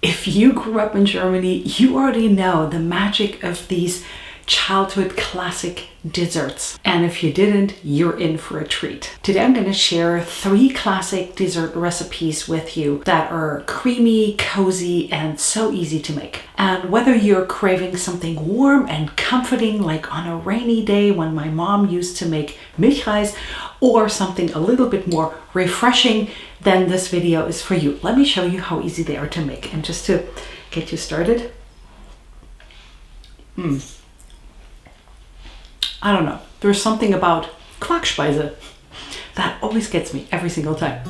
If you grew up in Germany, you already know the magic of these childhood classic desserts. And if you didn't, you're in for a treat. Today I'm going to share 3 classic dessert recipes with you that are creamy, cozy, and so easy to make. And whether you're craving something warm and comforting like on a rainy day when my mom used to make Milchreis, or something a little bit more refreshing, then this video is for you. Let me show you how easy they are to make. And just to get you started, I don't know, there's something about Quarkspeise that always gets me every single time.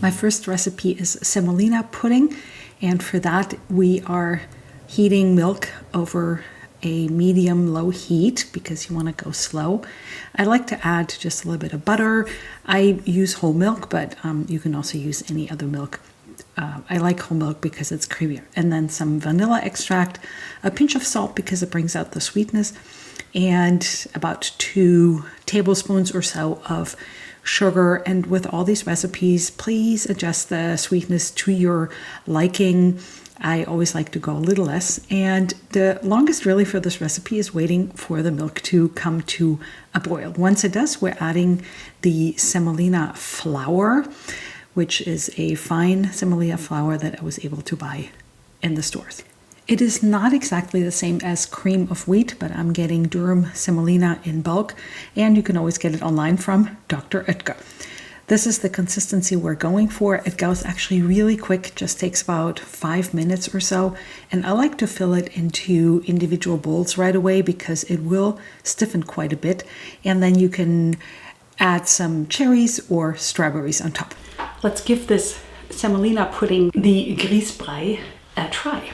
My first recipe is Semolina pudding, and for that we are heating milk over a medium-low heat because you want to go slow. I like to add just a little bit of butter. I use whole milk, but you can also use any other milk. I like whole milk because it's creamier. And then some vanilla extract, a pinch of salt because it brings out the sweetness, and about 2 tablespoons or so of sugar. And with all these recipes, please adjust the sweetness to your liking. I always like to go a little less. And the longest really for this recipe is waiting for the milk to come to a boil. Once it does, we're adding the semolina flour, which is a fine semolina flour that I was able to buy in the stores. It is not exactly the same as cream of wheat, but I'm getting durum semolina in bulk, and you can always get it online from Dr. Oetker. This is the consistency we're going for. It goes actually really quick, just takes about 5 minutes or so. And I like to fill it into individual bowls right away because it will stiffen quite a bit. And then you can add some cherries or strawberries on top. Let's give this semolina pudding, the Grießbrei, a try.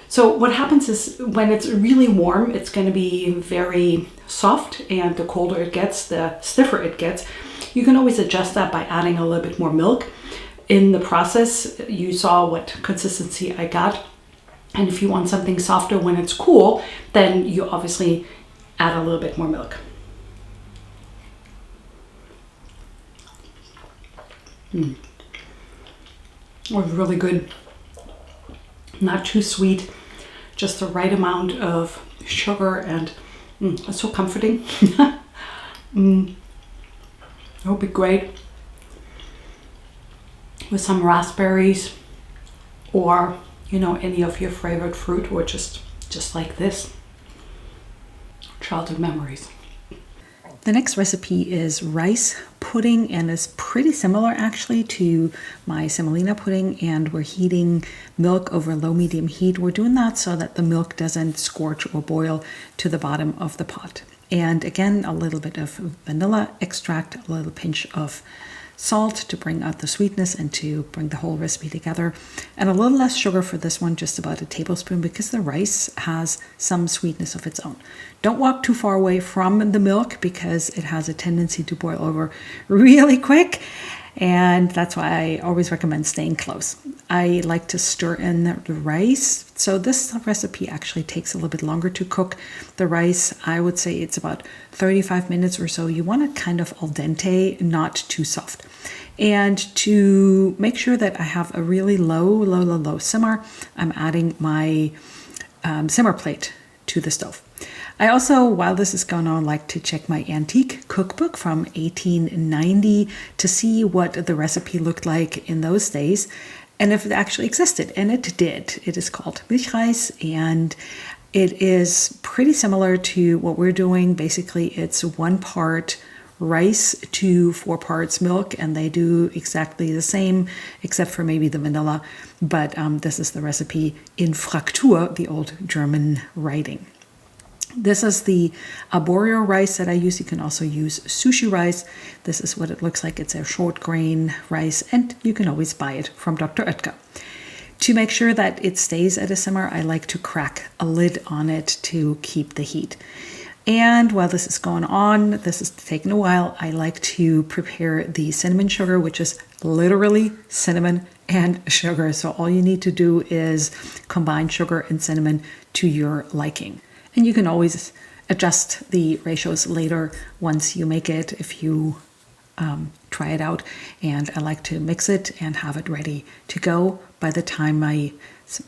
So what happens is when it's really warm, it's going to be very soft, and the colder it gets, the stiffer it gets. You can always adjust that by adding a little bit more milk. In the process, you saw what consistency I got. And if you want something softer when it's cool, then you obviously add a little bit more milk. It was really good. Not too sweet, just the right amount of sugar, and it's so comforting. It would be great with some raspberries, or any of your favorite fruit, or just like this. Childhood memories. The next recipe is rice pudding, and is pretty similar actually to my semolina pudding, and we're heating milk over low-medium heat. We're doing that so that the milk doesn't scorch or boil to the bottom of the pot. And again, a little bit of vanilla extract, a little pinch of salt to bring out the sweetness and to bring the whole recipe together, and a little less sugar for this one, just about a tablespoon, because the rice has some sweetness of its own. Don't walk too far away from the milk because it has a tendency to boil over really quick, and that's why I always recommend staying close. I like to stir in the rice, so this recipe actually takes a little bit longer to cook. The rice, I would say it's about 35 minutes or so. You want it kind of al dente, not too soft. And to make sure that I have a really low simmer, I'm adding my simmer plate to the stove. I also, while this is going on, like to check my antique cookbook from 1890 to see what the recipe looked like in those days and if it actually existed, and it did. It is called Milchreis, and it is pretty similar to what we're doing. Basically, it's 1 part rice to 4 parts milk, and they do exactly the same except for maybe the vanilla, but this is the recipe in Fraktur, the old German writing. This is the arborio rice that I use. You can also use sushi rice. This is what it looks like. It's a short grain rice, and you can always buy it from Dr. Oetker. To make sure that it stays at a simmer, I like to crack a lid on it to keep the heat. And while this is going on, this is taking a while, I like to prepare the cinnamon sugar, which is literally cinnamon and sugar. So all you need to do is combine sugar and cinnamon to your liking. And you can always adjust the ratios later once you make it if you try it out. And I like to mix it and have it ready to go by the time my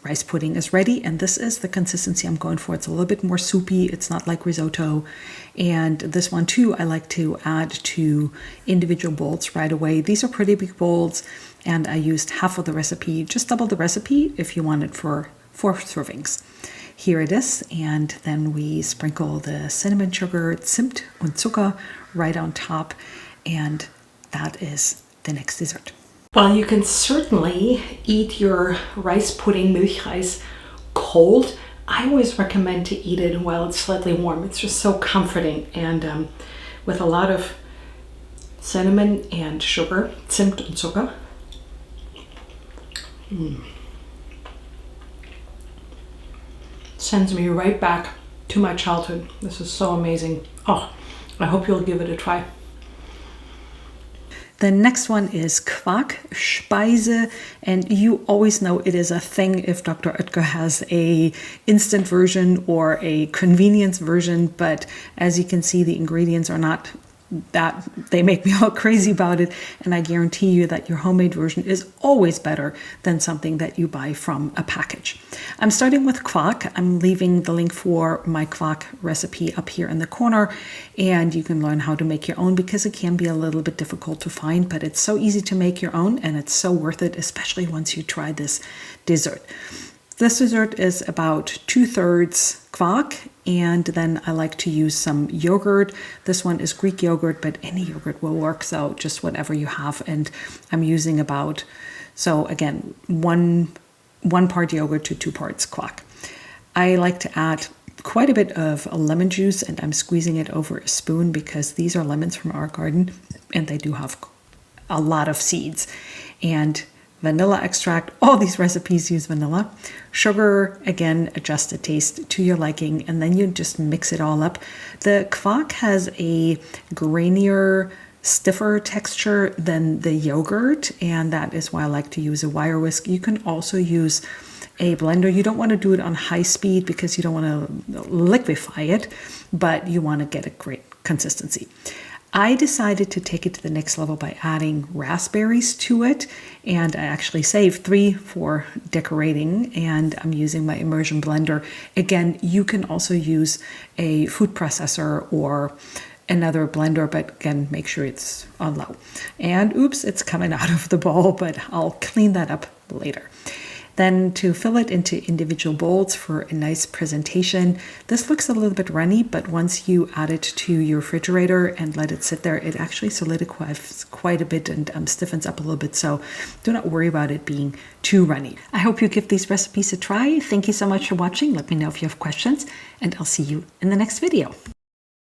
rice pudding is ready. And this is the consistency I'm going for. It's a little bit more soupy. It's not like risotto. And this one too, I like to add to individual bowls right away. These are pretty big bowls, and I used half of the recipe, just double the recipe if you want it for 4 servings. Here it is, and then we sprinkle the cinnamon sugar, Zimt und Zucker, right on top, and that is the next dessert. Well, you can certainly eat your rice pudding, Milchreis, cold. I always recommend to eat it while it's slightly warm. It's just so comforting, and with a lot of cinnamon and sugar, Zimt und Zucker. Sends me right back to my childhood. This is so amazing. Oh, I hope you'll give it a try. The next one is Quarkspeise, and you always know it is a thing if Dr. Oetker has a instant version or a convenience version, but as you can see, the ingredients are not that they make me all crazy about it, and I guarantee you that your homemade version is always better than something that you buy from a package. I'm starting with Quark. I'm leaving the link for my Quark recipe up here in the corner, and you can learn how to make your own because it can be a little bit difficult to find, but it's so easy to make your own, and it's so worth it, especially once you try this dessert. This dessert is about 2/3 Quark, and then I like to use some yogurt. This one is Greek yogurt, but any yogurt will work, so just whatever you have. And I'm using about, so again, one part yogurt to 2 parts Quark. I like to add quite a bit of lemon juice, and I'm squeezing it over a spoon because these are lemons from our garden, and they do have a lot of seeds. And vanilla extract, all these recipes use vanilla. Sugar, again, adjust the taste to your liking, and then you just mix it all up. The Quark has a grainier, stiffer texture than the yogurt, and that is why I like to use a wire whisk. You can also use a blender. You don't want to do it on high speed because you don't want to liquefy it, but you want to get a great consistency. I decided to take it to the next level by adding raspberries to it, and I actually saved 3 for decorating, and I'm using my immersion blender. Again, you can also use a food processor or another blender, but again, make sure it's on low. And oops, it's coming out of the bowl, but I'll clean that up later. Then to fill it into individual bowls for a nice presentation. This looks a little bit runny, but once you add it to your refrigerator and let it sit there, it actually solidifies quite a bit and stiffens up a little bit. So do not worry about it being too runny. I hope you give these recipes a try. Thank you so much for watching. Let me know if you have questions, and I'll see you in the next video.